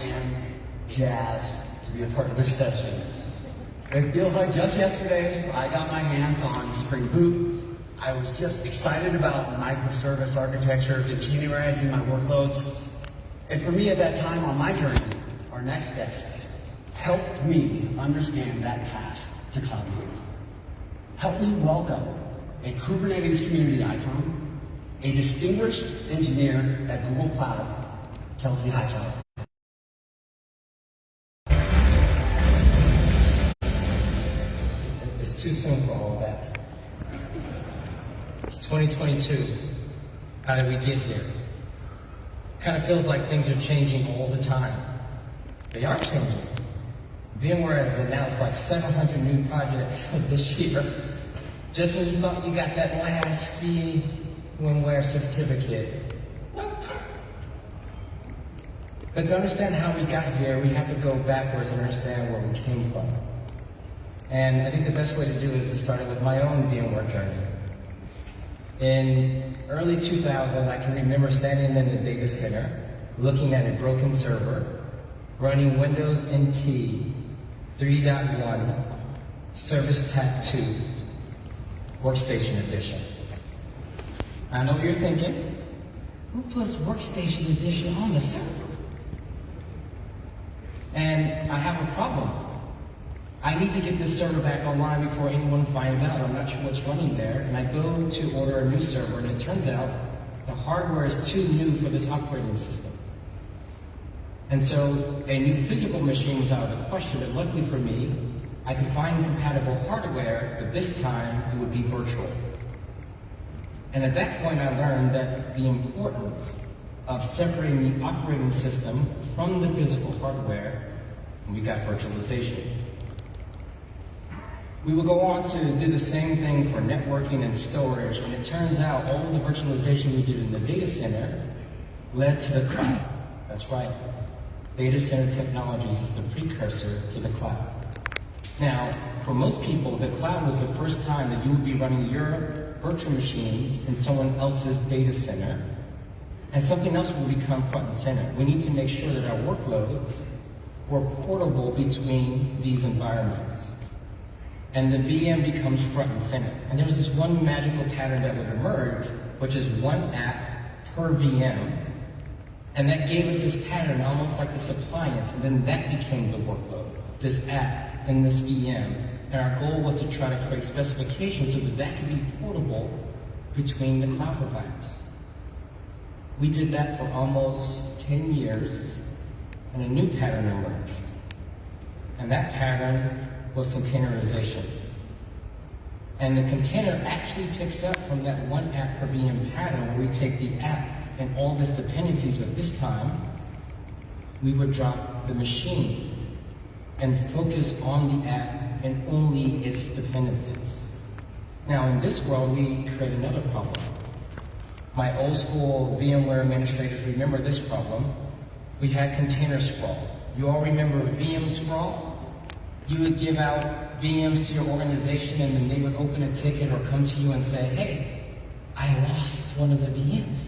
am jazzed to be a part of this session. It feels like just yesterday I got my hands on Spring Boot. I was just excited about microservice architecture, containerizing my workloads. And for me at that time on my journey, our next desk helped me understand that path to cloud native. Helped me welcome a Kubernetes community icon, a distinguished engineer at Google Cloud, Kelsey Hightower. It's too soon for all of that. It's 2022. How did we get here? Kind of feels like things are changing all the time. They are changing. VMware has announced like 700 new projects this year. Just when you thought you got that last VMware certificate. Nope. But to understand how we got here, we have to go backwards and understand where we came from. And I think the best way to do it is to start with my own VMware journey. In early 2000, I can remember standing in the data center, looking at a broken server, running Windows NT 3.1 Service Pack 2 Workstation Edition. I know what you're thinking. Who puts Workstation Edition on the server? And I have a problem. I need to get this server back online before anyone finds out. I'm not sure what's running there. And I go to order a new server, and it turns out the hardware is too new for this operating system. And so a new physical machine was out of the question, but luckily for me, I could find compatible hardware, but this time it would be virtual. And at that point, I learned that the importance of separating the operating system from the physical hardware, and we got virtualization. We will go on to do the same thing for networking and storage, and it turns out all the virtualization we did in the data center led to the cloud. That's right. Data center technologies is the precursor to the cloud. Now, for most people, the cloud was the first time that you would be running your virtual machines in someone else's data center, and something else will become front and center. We need to make sure that our workloads were portable between these environments. And the VM becomes front and center. And there was this one magical pattern that would emerge, which is one app per VM. And that gave us this pattern, almost like this appliance, and then that became the workload, this app and this VM. And our goal was to try to create specifications so that that could be portable between the cloud providers. We did that for almost 10 years, and a new pattern emerged. And that pattern was containerization. And the container actually picks up from that one app per VM pattern where we take the app and all of its dependencies, but this time we would drop the machine and focus on the app and only its dependencies. Now in this world, we create another problem. My old school VMware administrators remember this problem. We had container sprawl. You all remember VM sprawl? You would give out VMs to your organization and then they would open a ticket or come to you and say, hey, I lost one of the VMs.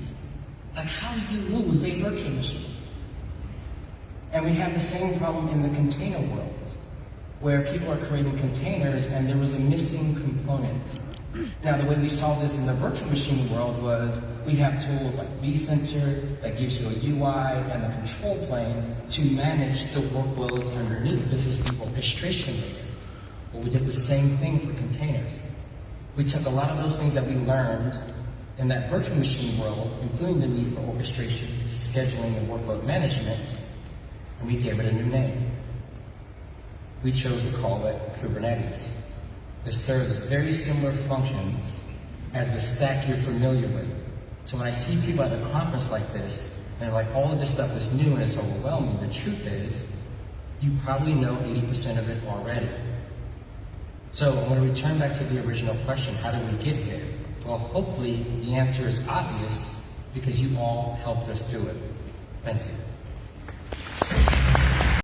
Like, how do you lose a virtual machine? And we have the same problem in the container world, where people are creating containers and there was a missing component. Now, the way we solved this in the virtual machine world was we have tools like vCenter that gives you a UI and a control plane to manage the workloads underneath. This is the orchestration layer. Well, we did the same thing for containers. We took a lot of those things that we learned in that virtual machine world, including the need for orchestration, scheduling, and workload management, and we gave it a new name. We chose to call it Kubernetes. It serves very similar functions as the stack you're familiar with. So when I see people at a conference like this, and they're like, all of this stuff is new and it's overwhelming, the truth is, you probably know 80% of it already. So when we return back to the original question, how did we get here? Well, hopefully the answer is obvious because you all helped us do it. Thank you.